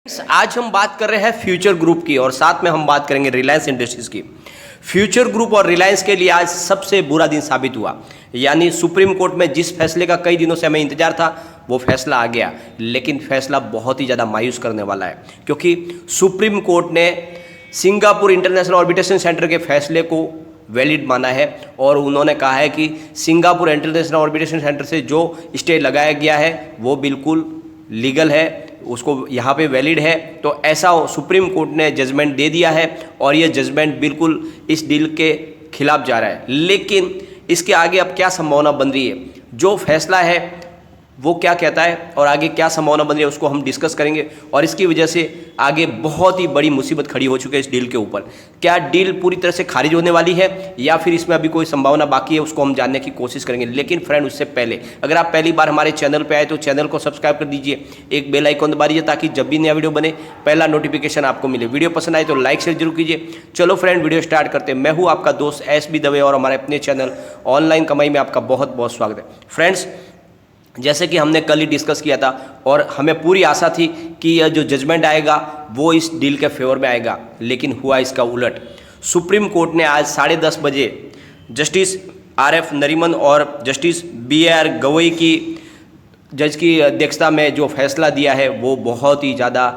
आज हम बात कर रहे हैं फ्यूचर ग्रुप की और साथ में हम बात करेंगे रिलायंस इंडस्ट्रीज की। फ्यूचर ग्रुप और रिलायंस के लिए आज सबसे बुरा दिन साबित हुआ, यानी सुप्रीम कोर्ट में जिस फैसले का कई दिनों से हमें इंतजार था वो फैसला आ गया, लेकिन फैसला बहुत ही ज़्यादा मायूस करने वाला है क्योंकि सुप्रीम कोर्ट ने सिंगापुर इंटरनेशनल ऑर्बिटेशन सेंटर के फैसले को वैलिड माना है और उन्होंने कहा है कि सिंगापुर इंटरनेशनल ऑर्बिटेशन सेंटर से जो स्टे लगाया गया है वो बिल्कुल लीगल है, उसको यहाँ पे वैलिड है। तो ऐसा सुप्रीम कोर्ट ने जजमेंट दे दिया है और ये जजमेंट बिल्कुल इस डील के खिलाफ जा रहा है। लेकिन इसके आगे अब क्या संभावना बन रही है, जो फैसला है वो क्या कहता है और आगे क्या संभावना बन रही है उसको हम डिस्कस करेंगे और इसकी वजह से आगे बहुत ही बड़ी मुसीबत खड़ी हो चुकी है इस डील के ऊपर। क्या डील पूरी तरह से खारिज होने वाली है या फिर इसमें अभी कोई संभावना बाकी है, उसको हम जानने की कोशिश करेंगे। लेकिन फ्रेंड, उससे पहले अगर आप पहली बार हमारे चैनल पर आए तो चैनल को सब्सक्राइब कर दीजिए, एक बेल आइकन दबा दीजिए ताकि जब भी नया वीडियो बने पहला नोटिफिकेशन आपको मिले। वीडियो पसंद आए तो लाइक शेयर जरूर कीजिए। चलो फ्रेंड, वीडियो स्टार्ट करते हैं। मैं हूँ आपका दोस्त SB दवे और हमारे अपने चैनल ऑनलाइन कमाई में आपका बहुत बहुत स्वागत है। फ्रेंड्स, जैसे कि हमने कल ही डिस्कस किया था और हमें पूरी आशा थी कि यह जो जजमेंट आएगा वो इस डील के फेवर में आएगा, लेकिन हुआ इसका उलट। सुप्रीम कोर्ट ने आज 10:30 बजे जस्टिस RF नरीमन और जस्टिस BAR गवई की जज की अध्यक्षता में जो फैसला दिया है वो बहुत ही ज़्यादा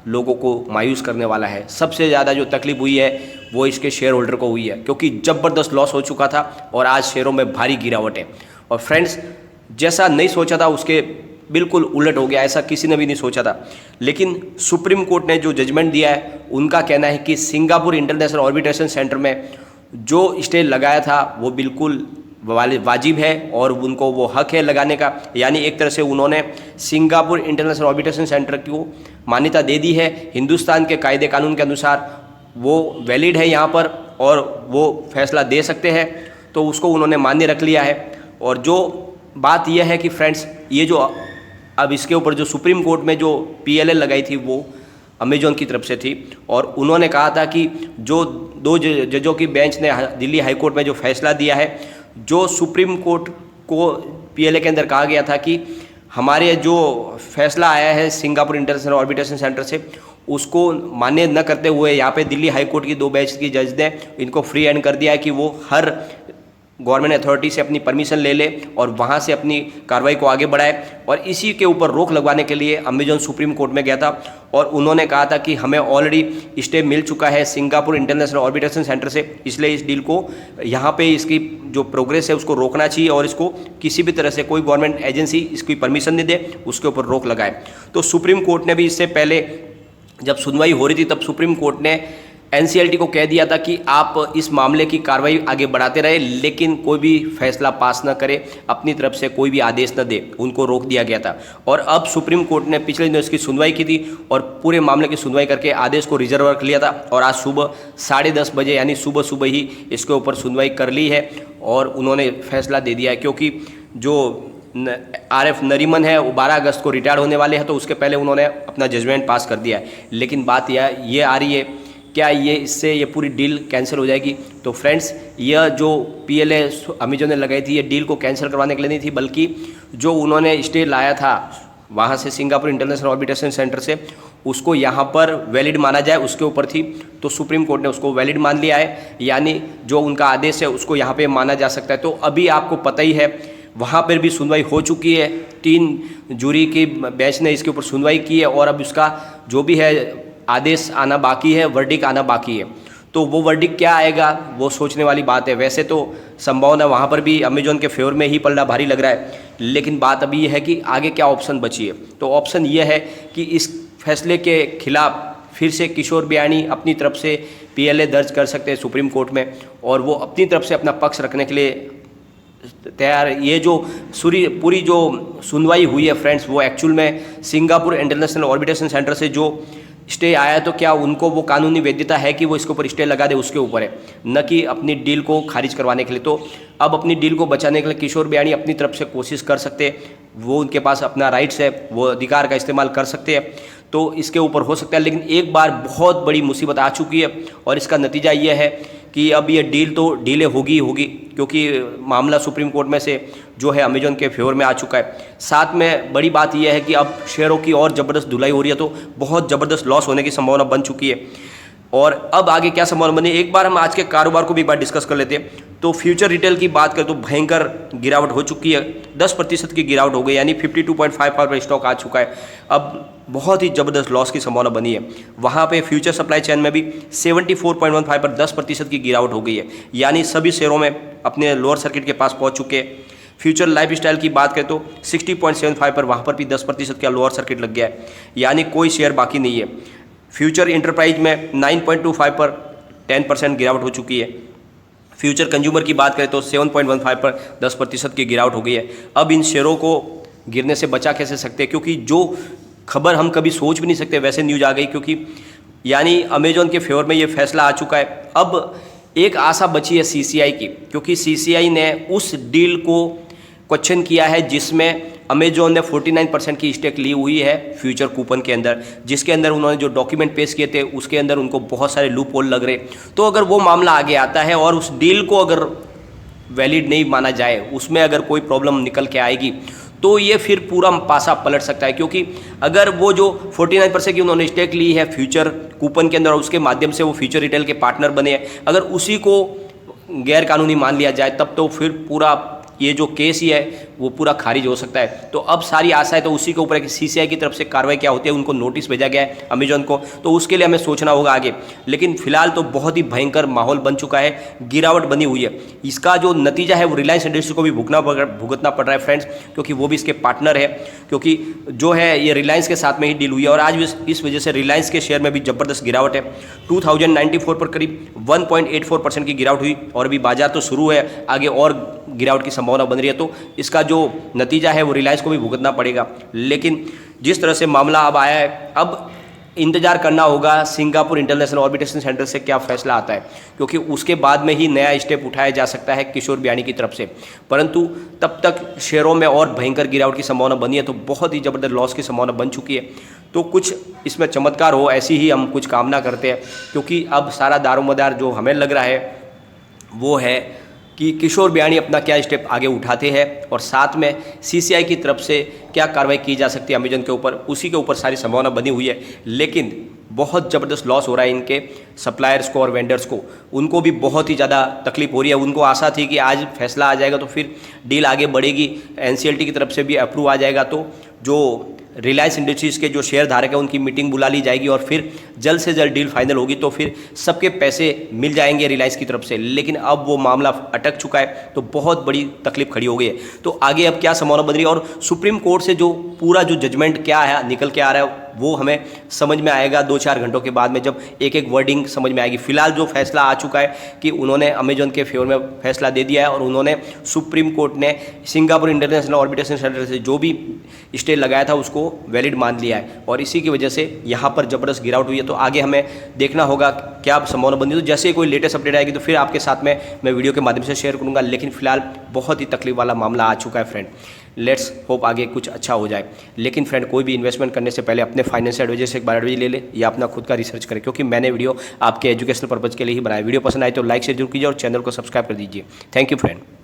लोगों को मायूस करने वाला है। सबसे ज़्यादा जो तकलीफ हुई है वो इसके शेयर होल्डर को हुई है क्योंकि ज़बरदस्त लॉस हो चुका था और आज शेयरों में भारी गिरावट है। और फ्रेंड्स, जैसा नहीं सोचा था उसके बिल्कुल उलट हो गया, ऐसा किसी ने भी नहीं सोचा था। लेकिन सुप्रीम कोर्ट ने जो जजमेंट दिया है उनका कहना है कि सिंगापुर इंटरनेशनल ऑर्बिटेशन सेंटर में जो स्टे लगाया था वो बिल्कुल वाजिब है और उनको वो हक है लगाने का। यानी एक तरह से उन्होंने सिंगापुर इंटरनेशनल ऑर्बिटेशन सेंटर को मान्यता दे दी है, हिंदुस्तान के कायदे कानून के अनुसार वो वैलिड है यहाँ पर और वो फैसला दे सकते हैं, तो उसको उन्होंने मान्य रख लिया है। और जो बात यह है कि फ्रेंड्स, ये जो अब इसके ऊपर जो सुप्रीम कोर्ट में जो PLL लगाई थी वो अमेजॉन की तरफ से थी और उन्होंने कहा था कि जो 2 जजों की बेंच ने दिल्ली हाई कोर्ट में जो फैसला दिया है, जो सुप्रीम कोर्ट को PLA के अंदर कहा गया था कि हमारे जो फैसला आया है सिंगापुर इंटरनेशनल ऑर्बिटेशन सेंटर से उसको मान्य न करते हुए यहाँ पे दिल्ली हाई कोर्ट की 2 बेंच की जज ने इनको फ्री हैंड कर दिया है कि वो हर गवर्नमेंट अथॉरिटी से अपनी परमिशन ले ले और वहाँ से अपनी कार्रवाई को आगे बढ़ाए। और इसी के ऊपर रोक लगवाने के लिए अमेजॉन सुप्रीम कोर्ट में गया था और उन्होंने कहा था कि हमें ऑलरेडी स्टे मिल चुका है सिंगापुर इंटरनेशनल ऑर्बिटेशन सेंटर से, इसलिए इस डील को यहाँ पे इसकी जो प्रोग्रेस है उसको रोकना चाहिए और इसको किसी भी तरह से कोई गवर्नमेंट एजेंसी इसकी परमिशन नहीं दे, उसके ऊपर रोक लगाए। तो सुप्रीम कोर्ट ने भी इससे पहले जब सुनवाई हो रही थी तब सुप्रीम कोर्ट ने NCLT को कह दिया था कि आप इस मामले की कार्रवाई आगे बढ़ाते रहे लेकिन कोई भी फैसला पास न करे, अपनी तरफ से कोई भी आदेश न दे, उनको रोक दिया गया था। और अब सुप्रीम कोर्ट ने पिछले दिनों इसकी सुनवाई की थी और पूरे मामले की सुनवाई करके आदेश को रिजर्व रख लिया था और आज सुबह 10:30 बजे यानी सुबह ही इसके ऊपर सुनवाई कर ली है और उन्होंने फैसला दे दिया है। क्योंकि जो RF नरीमन है वो 12 अगस्त को रिटायर होने वाले हैं, तो उसके पहले उन्होंने अपना जजमेंट पास कर दिया है। लेकिन बात ये आ रही है, क्या इससे ये पूरी डील कैंसिल हो जाएगी? तो फ्रेंड्स, यह जो PLA अमेजॉन ने लगाई थी ये डील को कैंसिल करवाने के लिए नहीं थी, बल्कि जो उन्होंने स्टे लाया था वहाँ से सिंगापुर इंटरनेशनल ऑर्बिटेशन सेंटर से उसको यहाँ पर वैलिड माना जाए, उसके ऊपर थी। तो सुप्रीम कोर्ट ने उसको वैलिड मान लिया है, यानी जो उनका आदेश है उसको यहाँ पर माना जा सकता है। तो अभी आपको पता ही है वहाँ पर भी सुनवाई हो चुकी है, 3 जूरी की बेंच ने इसके ऊपर सुनवाई की है और अब उसका जो भी है आदेश आना बाकी है, वर्डिक आना बाकी है। तो वो वर्डिक क्या आएगा वो सोचने वाली बात है। वैसे तो संभावना वहाँ पर भी अमेजॉन के फेवर में ही पलड़ा भारी लग रहा है, लेकिन बात अभी ये है कि आगे क्या ऑप्शन बची है। तो ऑप्शन ये है कि इस फैसले के खिलाफ फिर से किशोर बियाणी अपनी तरफ से PLA दर्ज कर सकते हैं सुप्रीम कोर्ट में और वो अपनी तरफ से अपना पक्ष रखने के लिए तैयार। ये जो पूरी जो सुनवाई हुई है फ्रेंड्स, वो एक्चुअल में सिंगापुर इंटरनेशनल ऑर्बिटेशन सेंटर से जो स्टे आया तो क्या उनको वो कानूनी वैधता है कि वो इसके ऊपर स्टे लगा दे, उसके ऊपर है, न कि अपनी डील को खारिज करवाने के लिए। तो अब अपनी डील को बचाने के लिए किशोर बियाणी अपनी तरफ से कोशिश कर सकते हैं, वो उनके पास अपना राइट्स है, वो अधिकार का इस्तेमाल कर सकते हैं। तो इसके ऊपर हो सकता है, लेकिन एक बार बहुत बड़ी मुसीबत आ चुकी है और इसका नतीजा ये है कि अब ये डील तो डिले होगी क्योंकि मामला सुप्रीम कोर्ट में से जो है अमेजॉन के फेवर में आ चुका है। साथ में बड़ी बात यह है कि अब शेयरों की और ज़बरदस्त धुलाई हो रही है, तो बहुत ज़बरदस्त लॉस होने की संभावना बन चुकी है। और अब आगे क्या संभावना बनी, एक बार हम आज के कारोबार को भी एक बार डिस्कस कर लेते हैं। तो फ्यूचर रिटेल की बात करें तो भयंकर गिरावट हो चुकी है, 10% की गिरावट हो गई, यानी 52.55 पर स्टॉक आ चुका है। अब बहुत ही ज़बरदस्त लॉस की संभावना बनी है। वहाँ पे फ्यूचर सप्लाई चेन में भी 74.15 पर 10% की गिरावट हो गई है, यानी सभी शेयरों में अपने लोअर सर्किट के पास पहुँच चुके हैं। फ्यूचर लाइफ स्टाइल की बात करें तो 60.75 पर वहाँ पर भी 10% का लोअर सर्किट लग गया है, यानी कोई शेयर बाकी नहीं है। फ्यूचर इंटरप्राइज में 9.25 पर 10% गिरावट हो चुकी है। फ्यूचर कंज्यूमर की बात करें तो 7.15 पर 10% की गिरावट हो गई है। अब इन शेयरों को गिरने से बचा कैसे सकते हैं, क्योंकि जो खबर हम कभी सोच भी नहीं सकते वैसे न्यूज़ आ गई, क्योंकि यानी अमेजॉन के फेवर में ये फैसला आ चुका है। अब एक आशा बची है सीसीआई की, क्योंकि सीसीआई ने उस डील को क्वेश्चन किया है जिसमें अमेजॉन ने 49% की स्टेक ली हुई है फ्यूचर कूपन के अंदर, जिसके अंदर उन्होंने जो डॉक्यूमेंट पेश किए थे उसके अंदर उनको बहुत सारे लूप होल लग रहे। तो अगर वो मामला आगे आता है और उस डील को अगर वैलिड नहीं माना जाए, उसमें अगर कोई प्रॉब्लम निकल के आएगी, तो ये फिर पूरा पासा पलट सकता है। क्योंकि अगर वो जो 49% की उन्होंने स्टेक ली है फ्यूचर कूपन के अंदर और उसके माध्यम से वो फ्यूचर रिटेल के पार्टनर बने हैं, अगर उसी को गैर कानूनी मान लिया जाए तब तो फिर पूरा ये जो केस ही है वो पूरा खारिज हो सकता है। तो अब सारी आशा है तो उसी के ऊपर है कि सीसीआई की तरफ से कार्रवाई क्या होती है, उनको नोटिस भेजा गया है अमेजॉन को, तो उसके लिए हमें सोचना होगा आगे। लेकिन फिलहाल तो बहुत ही भयंकर माहौल बन चुका है, गिरावट बनी हुई है। इसका जो नतीजा है वो रिलायंस इंडस्ट्री को भी भुगतना पड़ रहा है फ्रेंड्स, क्योंकि वो भी इसके पार्टनर है, क्योंकि जो है ये रिलायंस के साथ में ही डील हुई है। और आज इस वजह से रिलायंस के शेयर में भी ज़बरदस्त गिरावट है। 2094 पर करीब 1.84% की गिरावट हुई और अभी बाजार तो शुरू है, आगे और गिरावट की संभावना बन रही है। तो इसका जो नतीजा है वो रिलायंस को भी भुगतना पड़ेगा। लेकिन जिस तरह से मामला अब आया है, अब इंतजार करना होगा सिंगापुर इंटरनेशनल ऑर्बिटेशन सेंटर से क्या फैसला आता है, क्योंकि उसके बाद में ही नया स्टेप उठाया जा सकता है किशोर बियाणी की तरफ से। परंतु तब तक शेयरों में और भयंकर गिरावट की संभावना बनी है, तो बहुत ही ज़बरदस्त लॉस की संभावना बन चुकी है। तो कुछ इसमें चमत्कार हो ऐसी ही हम कुछ कामना करते हैं, क्योंकि अब सारा दारोमदार जो हमें लग रहा है वो है कि किशोर बियाणी अपना क्या स्टेप आगे उठाते हैं और साथ में सीसीआई की तरफ से क्या कार्रवाई की जा सकती है अमेजॉन के ऊपर, उसी के ऊपर सारी संभावना बनी हुई है। लेकिन बहुत ज़बरदस्त लॉस हो रहा है इनके सप्लायर्स को और वेंडर्स को, उनको भी बहुत ही ज़्यादा तकलीफ हो रही है। उनको आशा थी कि आज फैसला आ जाएगा तो फिर डील आगे बढ़ेगी, एनसीएलटी की तरफ से भी अप्रूव आ जाएगा, तो जो रिलायंस इंडस्ट्रीज़ के जो शेयर धारक है उनकी मीटिंग बुला ली जाएगी और फिर जल्द से जल्द डील फाइनल होगी, तो फिर सबके पैसे मिल जाएंगे रिलायंस की तरफ से। लेकिन अब वो मामला अटक चुका है, तो बहुत बड़ी तकलीफ खड़ी हो गई है। तो आगे अब क्या संभावना बन रही है और सुप्रीम कोर्ट से जो पूरा जो जजमेंट क्या है निकल के आ रहा है वो हमें समझ में आएगा 2-4 घंटों के बाद में, जब एक एक वर्डिंग समझ में आएगी। फिलहाल जो फैसला आ चुका है कि उन्होंने अमेजॉन के फेवर में फैसला दे दिया है और उन्होंने सुप्रीम कोर्ट ने सिंगापुर इंटरनेशनल ऑर्बिटेशन सेंटर से जो भी स्टे लगाया था उसको वैलिड मान लिया है, और इसी की वजह से यहाँ पर ज़बरदस्त गिरावट हुई है। तो आगे हमें देखना होगा क्या संभावना बनी। तो जैसे कोई लेटेस्ट अपडेट आएगी तो फिर आपके साथ में मैं वीडियो के माध्यम से शेयर करूँगा। लेकिन फिलहाल बहुत ही तकलीफ वाला मामला आ चुका है फ्रेंड। लेट्स होप आगे कुछ अच्छा हो जाए। लेकिन फ्रेंड, कोई भी इन्वेस्टमेंट करने से पहले अपने फाइनेंशियल एडवाइजर से एक बार एडवाइस ले ले या अपना खुद का रिसर्च करें, क्योंकि मैंने वीडियो आपके एजुकेशनल पर्पज़ के लिए ही बनाया। वीडियो पसंद आए तो लाइक शेयर जरूर कीजिए और चैनल को सब्सक्राइब कर दीजिए। Thank you friend.